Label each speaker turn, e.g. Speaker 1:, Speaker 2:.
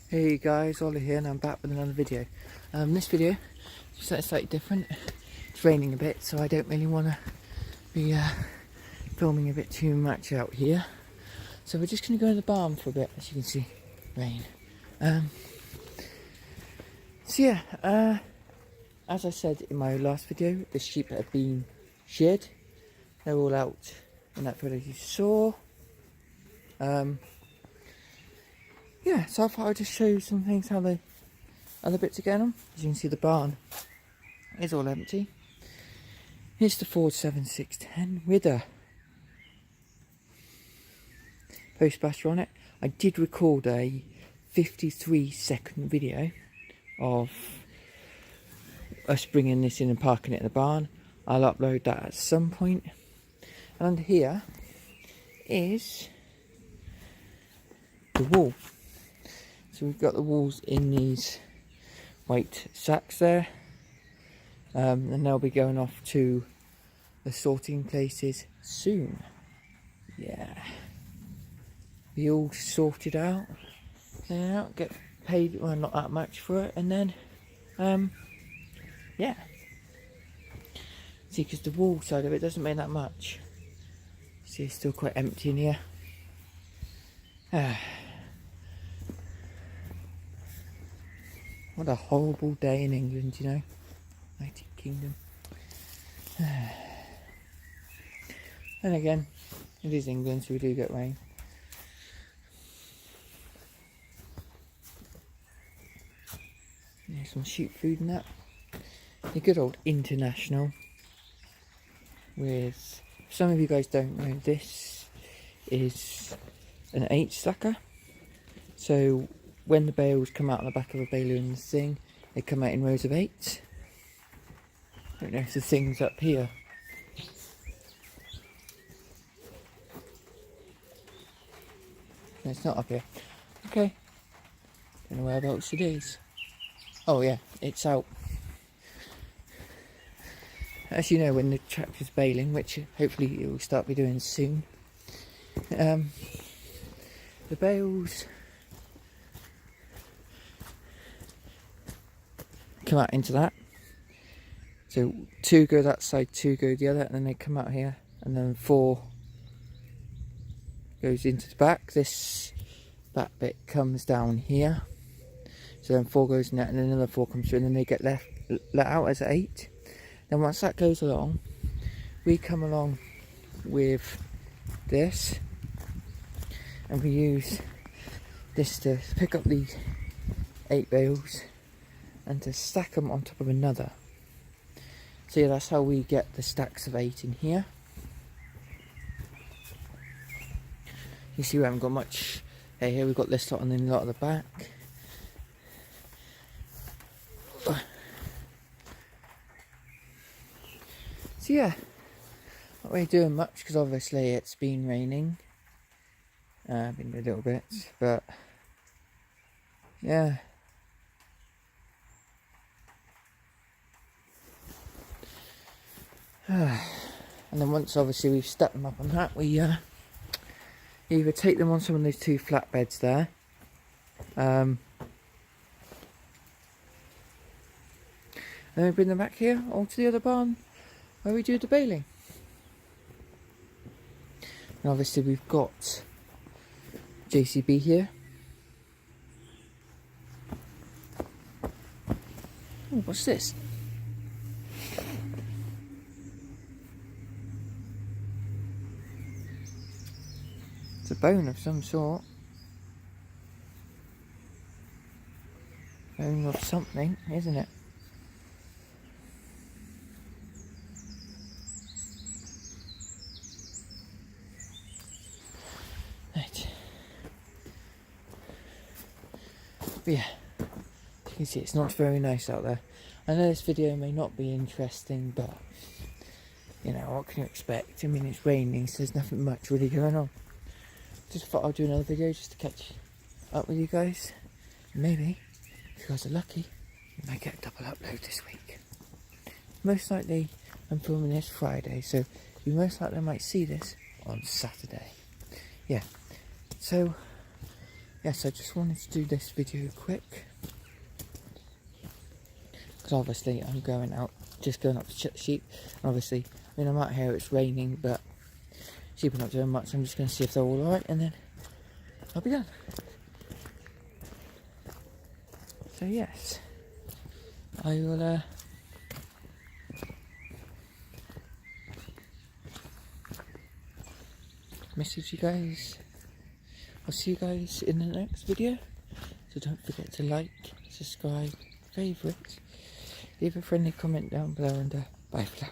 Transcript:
Speaker 1: Hey guys, Ollie here and I'm back with another video. This video is slightly different. It's raining a bit, so I don't really want to be filming a bit too much out here. So we're just going to go in the barn for a bit, as you can see, rain. As I said in my last video, the sheep have been shed. They're all out in that photo you saw. So I thought I'd just show you some things, how the other bits are going on. As you can see, the barn is all empty. Here's the Ford 7610 with a post basher on it. I did record a 53-second video of us bringing this in and parking it in the barn. I'll upload that at some point. And under here is the wall. So we've got the walls in these white sacks there, and they'll be going off to the sorting places soon. Yeah, be all sorted out, get paid, well, not that much for it, and then see, because the wall side of it doesn't make that much. See, it's still quite empty in here. What a horrible day in England, you know. United Kingdom. And again, it is England, so we do get rain. Some sheep food and that. The good old International. With, some of you guys don't know, this is an 8-stacker. So when the bales come out on the back of a baler in the thing, they come out in rows of 8. I don't know if the thing's up here. No, it's not up here. Okay. Don't know whereabouts it is. Oh yeah, it's out. As you know, when the tractor's baling, which hopefully it will start be doing soon, the bales come out into that. So 2 go that side, 2 go the other, and then they come out here, and then 4 goes into the back. This back bit comes down here. So then 4 goes in that, and then another 4 comes through, and then they get let out as 8. Then once that goes along, we come along with this, and we use this to pick up these 8 bales and to stack them on top of another. So yeah, that's how we get the stacks of 8 in here. You see, we haven't got much here. We've got this lot and then a lot at the back. So yeah, not really doing much because obviously it's been raining. Been a little bit, but yeah. And then once obviously we've stuck them up on that, we either take them on some of those 2 flatbeds there, and then we bring them back here onto the other barn where we do the baling. And obviously we've got JCB here. Oh, what's this? It's a bone of some sort. Bone of something, isn't it? Right. But yeah, you can see it's not very nice out there. I know this video may not be interesting, but you know, what can you expect? I mean, it's raining, so there's nothing much really going on. Just thought I'd do another video just to catch up with you guys. Maybe, if you guys are lucky, you might get a double upload this week. Most likely, I'm filming this Friday, so you most likely might see this on Saturday. Yeah, so yes, I just wanted to do this video quick. Because obviously I'm going out, just going up to check the sheep. And obviously, I mean, I'm out here, it's raining, but sheep are not doing much. I'm just going to see if they're all right, and then I'll be done. So yes, I will message you guys. I'll see you guys in the next video. So don't forget to like, subscribe, favourite, leave a friendly comment down below, and bye for now.